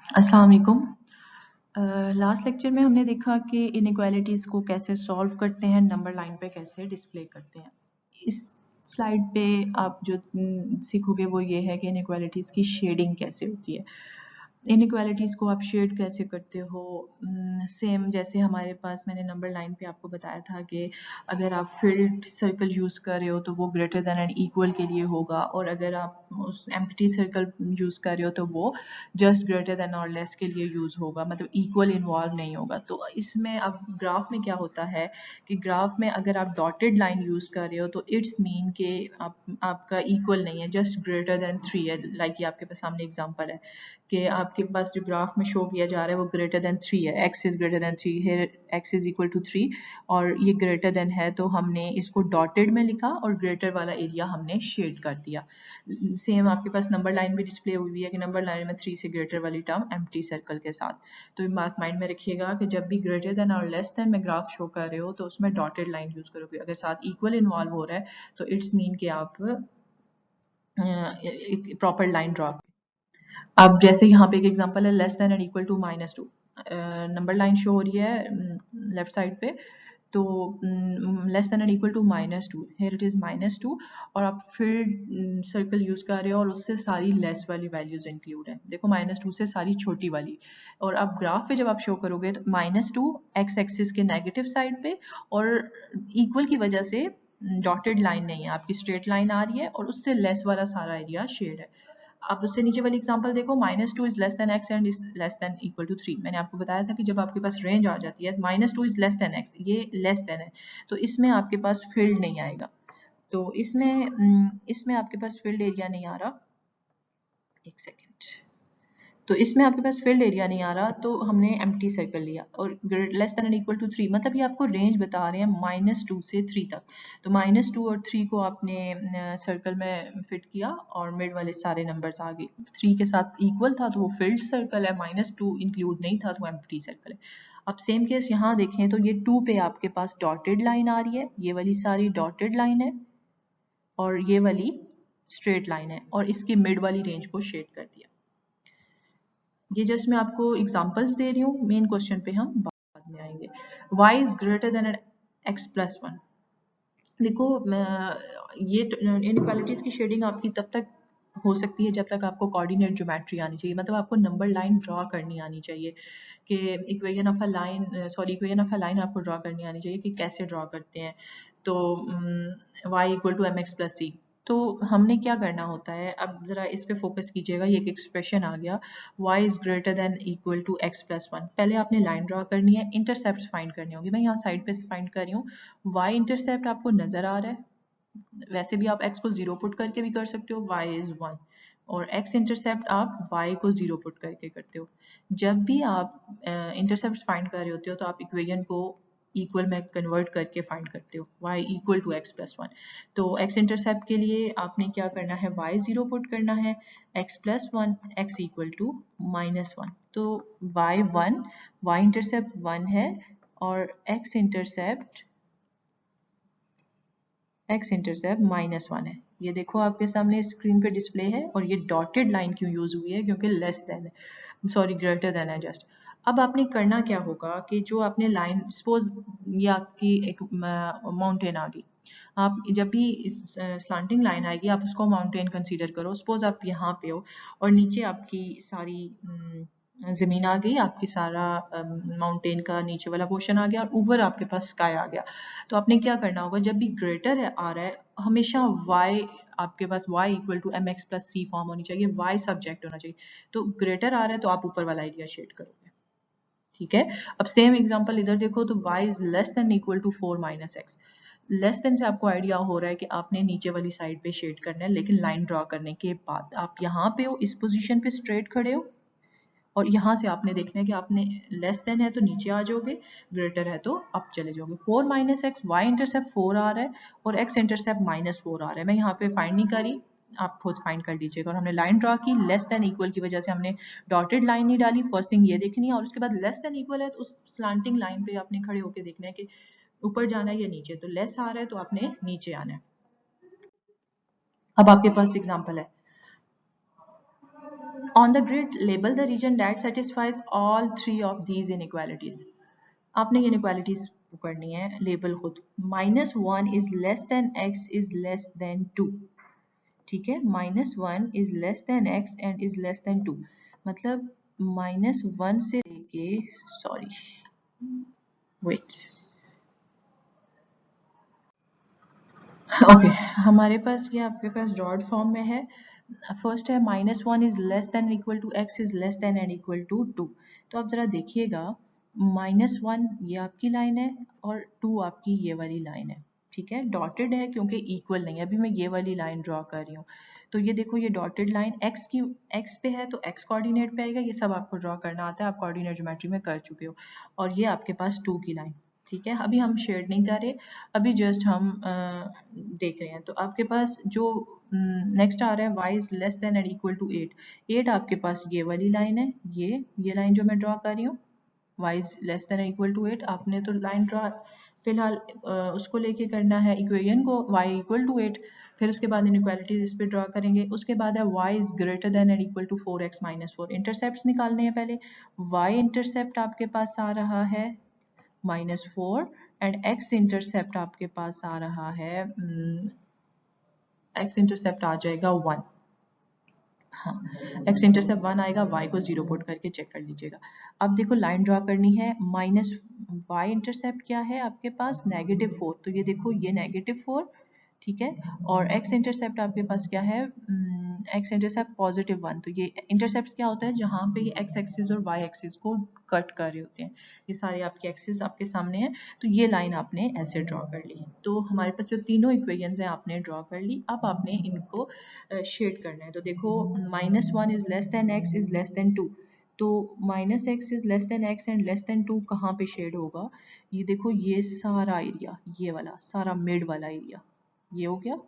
अस्सलाम वालेकुम। Last lecture में हमने देखा कि इनइक्वालिटीज़ को कैसे सॉल्व करते हैं, नंबर लाइन पे कैसे डिस्प्ले करते हैं। इस स्लाइड पे आप जो सीखोगे वो ये है कि इनइक्वालिटीज़ की शेडिंग कैसे होती है। इनइक्वालिटीज़ को आप शेड कैसे करते हो, सेम जैसे हमारे पास मैंने नंबर लाइन पे आपको बताया था कि अगर आप फिल्ड सर्कल यूज़ कर रहे हो तो वो ग्रेटर देन एंड इक्वल के लिए होगा, और अगर आप उस एम्प्टी सर्कल यूज़ कर रहे हो तो वो जस्ट ग्रेटर देन और लेस के लिए यूज़ होगा, मतलब इक्वल इन्वॉल्व नहीं होगा। तो इसमें अब ग्राफ में क्या होता है कि ग्राफ में अगर आप डॉटेड लाइन यूज़ कर रहे हो तो इट्स मीन कि आपका इक्वल नहीं है, जस्ट ग्रेटर देन 3 है। लाइक ये आपके पास सामने एग्जांपल है कि आपके पास जो ग्राफ में शो किया जा रहा है वो ग्रेटर देन 3 है, x इज ग्रेटर देन 3 है, x इज इक्वल टू 3 और ये ग्रेटर देन है तो हमने इसको डॉटेड में लिखा और ग्रेटर वाला एरिया हमने शेड कर दिया। सेम आपके पास नंबर लाइन भी डिस्प्ले हुई है कि नंबर लाइन में 3 से ग्रेटर वाली टर्म एम्प्टी सर्कल के साथ। तो ये बात माइंड में रखिएगा कि जब भी ग्रेटर देन और लेस देन में ग्राफ शो कर रहे हो तो उसमें डॉटेड लाइन यूज करोगे। अगर साथ इक्वल इन्वॉल्व हो रहा है तो इट्स मीन कि आप एक प्रॉपर लाइन ड्रॉ। अब जैसे यहाँ पे एक एग्जांपल है less than and equal to -2, number line show हो रही है लेफ्ट साइड पे, तो less than and equal to -2, here it is -2 और आप फिर सर्कल यूज कर रहे हो और उससे सारी लेस वाली वैल्यूज इंक्लूड है। देखो -2 से सारी छोटी वाली, और अब ग्राफ पे जब आप शो करोगे तो -2 एक्स एक्सिस के नेगेटिव साइड पे और इक्वल की वजह से डॉटेड लाइन नहीं है, आपकी स्ट्रेट लाइन आ रही है और उससे लेस वाला सारा एरिया शेड है। आप उससे नीचे वाली एग्जांपल देखो, -2 is less than x and is less than equal to 3। मैंने आपको बताया था कि जब आपके पास रेंज आ जाती है -2 इज लेस देन x, ये लेस देन है तो इसमें आपके पास फील्ड नहीं आएगा। तो इसमें आपके पास फील्ड एरिया नहीं आ रहा, एक सेकेंड, तो इसमें आपके पास फील्ड एरिया नहीं आ रहा तो हमने एम्प्टी सर्कल लिया और लेस देन इक्वल टू 3, मतलब ये आपको रेंज बता रहे हैं -2 से 3 तक। तो -2 और 3 को आपने सर्कल में फिट किया और मिड वाले सारे नंबर्स आ गए। 3 के साथ इक्वल था तो वो फील्ड सर्कल है, -2 इंक्लूड नहीं था तो एम्प्टी सर्कल है। अब सेम केस यहाँ देखें तो ये 2 पे आपके पास डॉटेड लाइन आ रही है, ये वाली सारी डॉटेड लाइन है और ये वाली स्ट्रेट लाइन है और इसकी मिड वाली रेंज को शेड कर दिया। ये जस्ट मैं आपको एग्जांपल्स दे रही हूँ, मेन क्वेश्चन पे हम बाद में आएंगे। y is greater then x plus 1। देखो ये इनइक्वालिटीज की शेडिंग आपकी तब तक हो सकती है जब तक आपको कोऑर्डिनेट ज्योमेट्री आनी चाहिए, मतलब आपको नंबर लाइन ड्रॉ करनी आनी चाहिए कि equation of a line, equation of a line आपको ड्रॉ करनी आनी चाहिए कि कैसे ड्रॉ करते हैं। तो y equal to mx plus c, तो हमने क्या करना होता है, अब जरा इस पे फोकस कीजिएगा। ये एक एक्सप्रेशन आ गया y is greater than equal to x plus 1। पहले आपने लाइन ड्रॉ करनी है, इंटरसेप्ट फाइंड करनी होगी। मैं यहाँ साइड पे फाइंड कर रही हूँ। y इंटरसेप्ट आपको नजर आ रहा है, वैसे भी आप x को 0 पुट करके भी कर सकते हो, y इज 1, और x इंटरसेप्ट आप y को 0 पुट करके करते हो। जब भी आप इंटरसेप्ट फाइंड कर रहे होते हो तो आप इक्वेशन को इक्वल में कन्वर्ट करके फाइंड करते हो, y equal to x plus 1। तो x इंटरसेप्ट के लिए आपने क्या करना है, y 0 पुट करना है, x plus 1, x equal to -1। तो y 1, y इंटरसेप्ट 1 है और x इंटरसेप्ट -1 है। ये देखो आपके सामने स्क्रीन पे डिस्प्ले है और ये डॉटेड लाइन क्यों यूज हुई है, क्योंकि लेस देन है, सॉरी ग्रेटर देन है जस्ट। अब आपने करना क्या होगा कि जो आपने लाइन, सपोज ये आपकी एक माउंटेन आ गई, आप जब भी स्लांटिंग लाइन आएगी आप उसको माउंटेन कंसीडर करो। सपोज आप यहाँ पे हो और नीचे आपकी सारी जमीन आ गई, आपकी सारा माउंटेन का नीचे वाला पोर्शन आ गया और ऊपर आपके पास स्काई आ गया। तो आपने क्या करना होगा, जब भी ग्रेटर है आ रहा है हमेशा y, आपके पास y equal to mx plus c form होनी चाहिए, y सब्जेक्ट होना चाहिए। तो ग्रेटर आ रहा है तो आप ऊपर वाला एरिया शेड करोगे, ठीक है। अब सेम एग्जांपल इधर देखो तो y is less than equal to 4 minus x. Less than से आपको आइडिया हो रहा है कि आपने नीचे वाली साइड पे शेड करना है, लेकिन लाइन ड्रॉ करने के बाद आप यहाँ पे हो, इस पोजीशन पे स्ट्रेट खड़े हो और यहाँ से आपने देखना है कि आपने लेस देन है तो नीचे आ जाओगे, ग्रेटर है तो आप चले जाओगे। 4 माइनस एक्स, वाई इंटरसेप्ट 4 आ रहा है और एक्स इंटरसेप्ट -4 आ रहा है। मैं यहाँ पे फाइंड नहीं करी, आप खुद फाइंड कर लीजिएगा। और हमने लाइन ड्रॉ की, लेस देन इक्वल की वजह से हमने डॉटेड लाइन नहीं डाली, फर्स्ट थिंग ये देखनी है। और उसके बाद लेस देन इक्वल है तो उस स्लांटिंग लाइन पे आपने खड़े होकर देखना है कि ऊपर जाना है या नीचे। तो लेस आ रहा है तो आपने नीचे आना है। अब आपके पास एग्जाम्पल है on the grid label the region that satisfies all three of these inequalities. आपने ये इनइक्वालिटीज करनी है लेबल खुद। -1 is less than x is less than 2, ठीक है। -1 is less than x and is less than 2, मतलब -1 से लेके, सॉरी वेट, ओके हमारे पास ये आपके पास डॉट फॉर्म में है। फर्स्ट है -1 is less than equal to x is less than and equal to 2। तो आप जरा देखिएगा, -1 ये आपकी लाइन है और 2 आपकी ये वाली लाइन है, ठीक है। डॉटेड है क्योंकि इक्वल नहीं है। अभी मैं ये वाली लाइन ड्रॉ कर रही हूँ, तो ये देखो ये डॉटेड लाइन x पे है तो x कोऑर्डिनेट पे आएगा। ये सब आपको ड्रॉ करना आता है, आप कोऑर्डिनेट ज्योमेट्री में कर चुके हो। और ये आपके पास 2 की लाइन, ठीक है। अभी हम शेड नहीं कर रहे, अभी जस्ट हम देख रहे हैं। तो आपके पास जो नेक्स्ट आ रहा है y is less than and equal to 8। 8 आपके पास ये वाली लाइन है, ये लाइन जो मैं ड्रॉ कर रही हूँ, y is less than and equal to 8। आपने तो लाइन ड्रॉ फिलहाल उसको लेके करना है इक्वेशन को, y इक्वल टू 8। फिर उसके बाद इनइक्वालिटीज इस पे ड्रॉ करेंगे। उसके बाद है y is greater than and equal to 4x minus 4। Intercept निकालने हैं पहले। y इंटरसेप्ट आपके पास आ रहा है -4 एंड x इंटरसेप्ट आपके पास आ रहा है, x इंटरसेप्ट आ जाएगा 1। हाँ, x इंटरसेप्ट 1 आएगा, y को 0 पुट करके चेक कर लीजिएगा। अब देखो लाइन ड्रॉ करनी है, y इंटरसेप्ट क्या है आपके पास, -4। तो ये देखो ये -4, ठीक है। और x इंटरसेप्ट आपके पास क्या है, x इंटरसेप्ट +1। तो ये इंटरसेप्ट क्या होता है, जहाँ पे ये x एक्सिस और y एक्सिस को कट कर रहे होते हैं। ये सारे आपके एक्सिस आपके सामने हैं, तो ये लाइन आपने ऐसे ड्रॉ कर ली। तो हमारे पास जो तीनों इक्वेशंस हैं आपने ड्रॉ कर ली। अब आपने इनको शेड करना है। तो देखो -1 is less than x is less than 2। तो -x is less than x and less than 2 कहाँ पे शेड होगा, ये देखो ये सारा एरिया, ये वाला सारा मिड वाला एरिया, ये हो गया।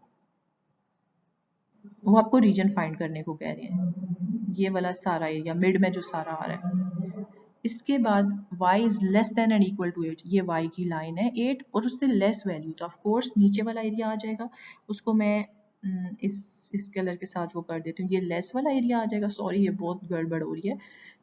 वो आपको रीजन फाइंड करने को कह रहे हैं, ये वाला सारा एरिया मिड में जो सारा आ रहा है। इसके बाद y is less than and equal to 8। ये y की लाइन है 8 और उससे लेस वैल्यू, तो ऑफ कोर्स नीचे वाला एरिया आ जाएगा। उसको मैं इस कलर के साथ वो कर देती हूँ, ये लेस वाला एरिया आ जाएगा। सॉरी ये बहुत गड़बड़ हो रही है।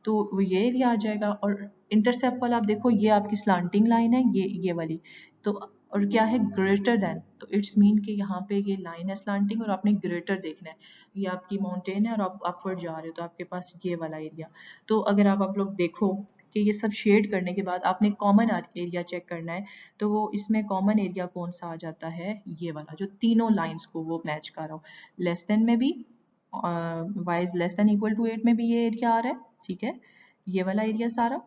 तो वो ये एरिया आ जाएगा। और इंटरसेप्ट वाला आप देखो, ये आपकी स्लांटिंग लाइन है, ये वाली। तो और क्या है, ग्रेटर देन, तो इट्स मीन कि यहाँ पे ये लाइन है स्लांटिंग और आपने ग्रेटर देखना है। ये आपकी माउंटेन है और आप अपवर्ड जा रहे हो, तो आपके पास ये वाला एरिया। तो अगर आप लोग देखो कि ये सब शेड करने के बाद आपने कॉमन एरिया चेक करना है, तो वो इसमें कॉमन एरिया कौन सा आ जाता है, ये वाला जो तीनों लाइंस को वो मैच कर रहा हो। लेस देन में भी, y is less than equal to 8 में भी ये एरिया आ रहा है, ठीक है, ये वाला एरिया सारा।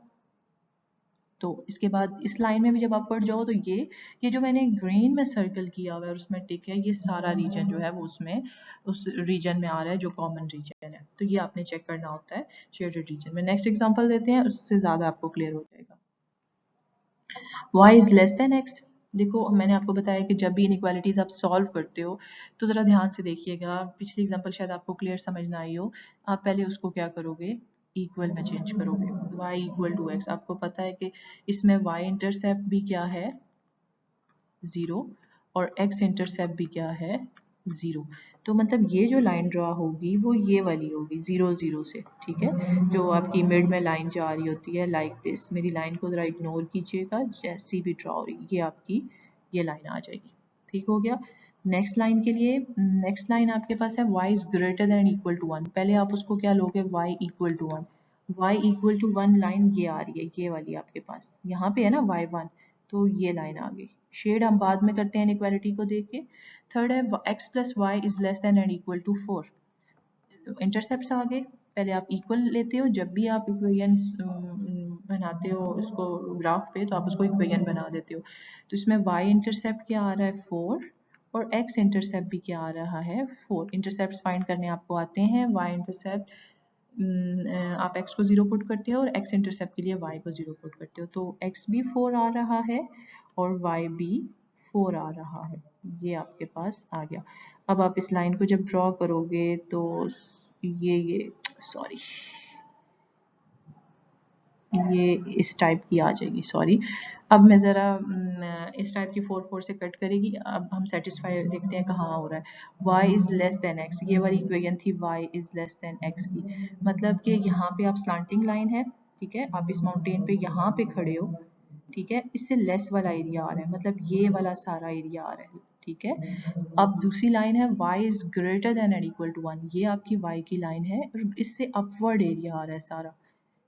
तो इसके बाद इस लाइन में भी जब अपवर्ड जाओ तो ये जो मैंने ग्रीन में सर्कल किया हुआ है और उसमें टिक है, ये सारा रीजन जो है वो उसमें उस रीजन में आ रहा है जो कॉमन रीजन है। तो ये आपने चेक करना होता है शेडेड रीजन में। नेक्स्ट एग्जांपल देते हैं, उससे ज़्यादा आपको क्लियर हो जाएगा। y is less than x। देखो मैंने आपको बताया कि जब भी इनइक्वालिटीज आप सॉल्व करते हो तो ज़रा ध्यान से देखिएगा। पिछली एग्जांपल शायद आपको क्लियर समझ ना आई हो। आप पहले उसको क्या करोगे, इक्वल में चेंज करोगे। y इक्वल टू x, आपको पता है कि इसमें y इंटरसेप्ट भी क्या है, 0, और x इंटरसेप्ट भी क्या है, 0। तो मतलब ये जो लाइन ड्रॉ होगी वो ये वाली होगी 0 0 से, ठीक है। जो आपकी मिड में लाइन जा रही होती है लाइक दिस। मेरी लाइन को ज़रा इग्नोर कीजिएगा, जैसी भी ड्रॉ हो रही ये आपकी ये लाइन आ जाएगी, ठीक हो गया। नेक्स्ट लाइन के लिए, नेक्स्ट लाइन आपके पास है y is greater than equal to 1। पहले आप उसको क्या लोगे, y equal to 1। y equal to 1 line ये आ रही है, ये वाली आपके पास यहाँ पे है ना y1, तो ये लाइन आ गई। शेड हम बाद में करते हैं इनइक्वालिटी को देख के। थर्ड है x plus y is less than and equal to 4। Intercepts आ गए। पहले आप इक्वल लेते हो, जब भी आप इक्वेशन बनाते हो उसको ग्राफ पे, तो आप उसको इक्वेशन बना देते हो। तो इसमें y इंटरसेप्ट क्या आ रहा है, 4, और x इंटरसेप्ट भी क्या आ रहा है, 4। इंटरसेप्ट फाइंड करने आपको आते हैं। y इंटरसेप्ट आप x को 0 पुट करते हो और x इंटरसेप्ट के लिए y को 0 पुट करते हो, तो x भी 4 आ रहा है और y भी 4 आ रहा है। ये आपके पास आ गया। अब आप इस लाइन को जब ड्रॉ करोगे तो ये सॉरी ये इस टाइप की आ जाएगी, सॉरी। अब मैं ज़रा इस टाइप की 4 4 से कट करेगी। अब हम सेटिस्फाई देखते हैं कहाँ हो रहा है। y is less than x, ये वाली इक्वेशन थी y is less than x की, मतलब कि यहाँ पे आप स्लांटिंग लाइन है, ठीक है, आप इस माउंटेन पे यहाँ पे खड़े हो, ठीक है, इससे लेस वाला एरिया आ रहा है, मतलब ये वाला सारा एरिया आ रहा है, ठीक है। अब दूसरी लाइन है y is greater than and equal to 1, ये आपकी y की लाइन है और इससे अपवर्ड एरिया आ रहा है सारा,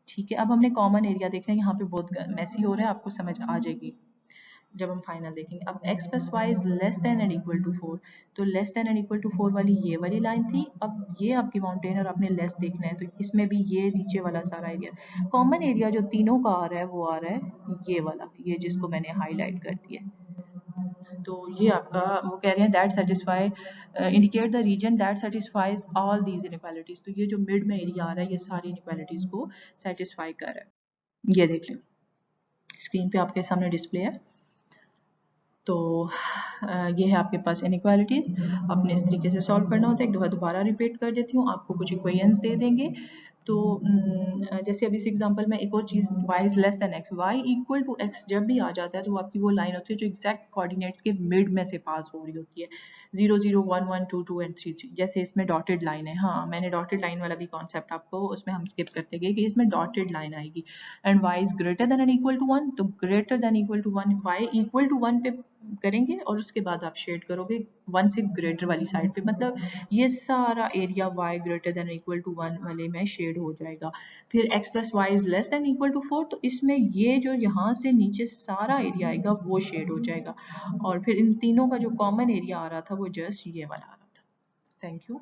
ठीक है। अब हमने कॉमन एरिया देखना है, यहाँ पे बहुत मैसी हो रहा है, आपको समझ आ जाएगी जब हम फाइनल देखेंगे। अब x plus y is less than and equal to 4, तो less than and equal to 4 वाली ये वाली लाइन थी। अब ये आपकी माउंटेन और आपने लेस देखना है, तो इसमें भी ये नीचे वाला सारा एरिया, कॉमन एरिया जो तीनों का आ रहा है वो आ रहा है ये वाला, ये जिसको मैंने हाईलाइट कर दिया। तो ये आपका वो कह रहे हैं that satisfy indicate the region that satisfies all these inequalities, तो ये जो मिड में एरिया आ रहा है ये सारी इनइक्वालिटीज को सेटिस्फाई कर रहा है। ये देख लें, स्क्रीन पे आपके सामने डिस्प्ले है। तो ये है आपके पास इनइक्वालिटीज, आपने इस तरीके से सॉल्व करना होता है। एक दफ़ा दोबारा रिपीट कर देती हूँ, आपको कुछ इक्वेशंस दे देंगे। तो जैसे अभी इस एग्जांपल में एक और चीज़ y is less than x, y equal to x जब भी आ जाता है तो वो आपकी वो लाइन होती है जो एग्जैक्ट कोऑर्डिनेट्स के मिड में से पास हो रही होती है, 0 0 1 1 2 2 एंड 3 3, जैसे इसमें डॉटेड लाइन है। हाँ, मैंने डॉटेड लाइन वाला भी कॉन्सेप्ट आपको उसमें हम स्किप करते गए कि इसमें डॉटेड लाइन आएगी and y is greater than and equal to 1, तो greater than equal to 1 y equal to 1 पे करेंगे और उसके बाद आप शेड करोगे 1 से ग्रेटर वाली साइड पे, मतलब ये सारा area y greater than equal to 1 वाले में शेड हो जाएगा। फिर x plus y is less than equal to 4, तो इसमें ये जो यहाँ से नीचे सारा एरिया आएगा वो शेड हो जाएगा, और फिर इन तीनों का जो कॉमन एरिया आ रहा था वो जस्ट ये वाला आ रहा था। Thank you.